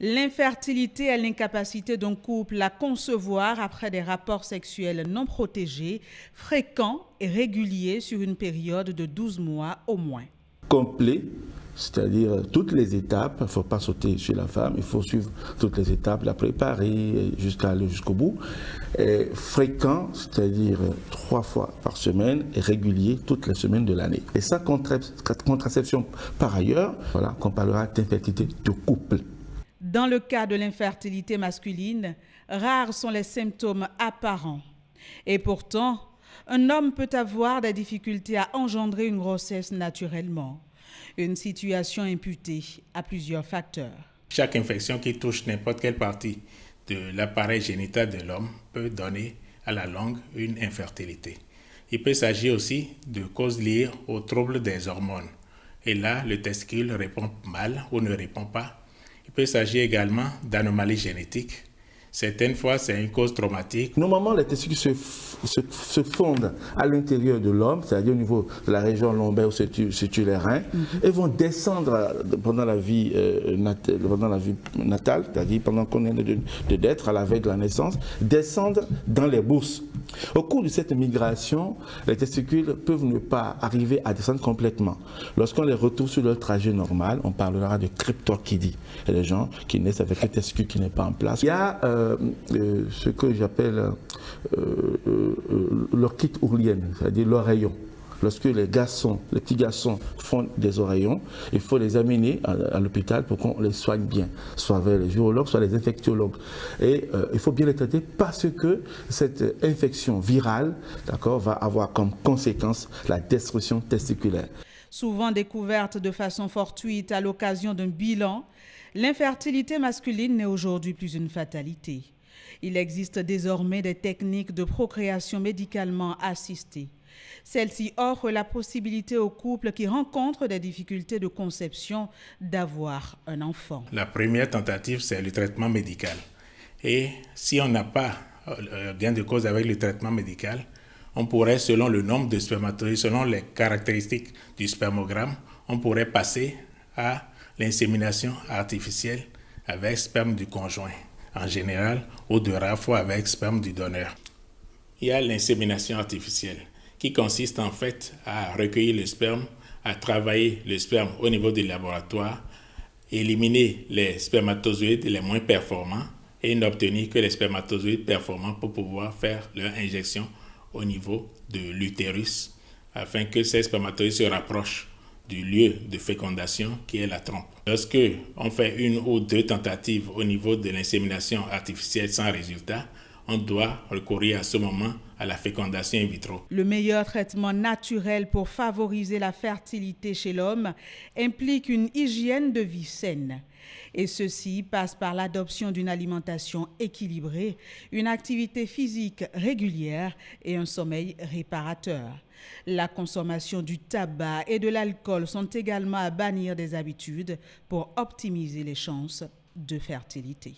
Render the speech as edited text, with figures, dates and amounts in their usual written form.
L'infertilité est l'incapacité d'un couple à concevoir après des rapports sexuels non protégés, fréquents et réguliers sur une période de 12 mois au moins. Complet, c'est-à-dire toutes les étapes, il ne faut pas sauter sur la femme, il faut suivre toutes les étapes, la préparer jusqu'à aller jusqu'au bout. Et fréquent, c'est-à-dire 3 fois par semaine et régulier toutes les semaines de l'année. Et sa contraception par ailleurs, voilà, qu'on parlera d'infertilité de couple. Dans le cas de l'infertilité masculine, rares sont les symptômes apparents. Et pourtant, un homme peut avoir des difficultés à engendrer une grossesse naturellement. Une situation imputée à plusieurs facteurs. Chaque infection qui touche n'importe quelle partie de l'appareil génital de l'homme peut donner à la longue une infertilité. Il peut s'agir aussi de causes liées aux troubles des hormones. Et là, le testicule répond mal ou ne répond pas. Il peut s'agir également d'anomalies génétiques. Certaines fois, c'est une cause traumatique. Normalement, les testicules se fondent à l'intérieur de l'homme, c'est-à-dire au niveau de la région lombaire où se situent les reins, et vont descendre pendant la vie natale, c'est-à-dire pendant qu'on est de naître, à la veille de la naissance, descendre dans les bourses. Au cours de cette migration, les testicules peuvent ne pas arriver à descendre complètement. Lorsqu'on les retrouve sur leur trajet normal, on parlera de cryptorchidie. Il y a des gens qui naissent avec un testicule qui n'est pas en place. Il y a ce que j'appelle l'orchite ourlienne, c'est-à-dire l'oreillon. Lorsque les petits garçons font des oreillons, il faut les amener à l'hôpital pour qu'on les soigne bien, soit vers les urologues, soit les infectiologues. Et il faut bien les traiter parce que cette infection virale, d'accord, va avoir comme conséquence la destruction testiculaire. Souvent découverte de façon fortuite à l'occasion d'un bilan, l'infertilité masculine n'est aujourd'hui plus une fatalité. Il existe désormais des techniques de procréation médicalement assistées. Celles-ci offrent la possibilité aux couples qui rencontrent des difficultés de conception d'avoir un enfant. La première tentative, c'est le traitement médical. Et si on n'a pas gain de cause avec le traitement médical, on pourrait, selon le nombre de spermatozoïdes, selon les caractéristiques du spermogramme, on pourrait passer à l'insémination artificielle avec sperme du conjoint, en général, ou de rares fois avec sperme du donneur. Il y a l'insémination artificielle, qui consiste en fait à recueillir le sperme, à travailler le sperme au niveau du laboratoire, éliminer les spermatozoïdes les moins performants et n'obtenir que les spermatozoïdes performants pour pouvoir faire leur injection au niveau de l'utérus, afin que ces spermatozoïdes se rapprochent du lieu de fécondation qui est la trompe. Lorsque on fait 1 ou 2 tentatives au niveau de l'insémination artificielle sans résultat, on doit recourir à ce moment à la fécondation in vitro. Le meilleur traitement naturel pour favoriser la fertilité chez l'homme implique une hygiène de vie saine. Et ceci passe par l'adoption d'une alimentation équilibrée, une activité physique régulière et un sommeil réparateur. La consommation du tabac et de l'alcool sont également à bannir des habitudes pour optimiser les chances de fertilité.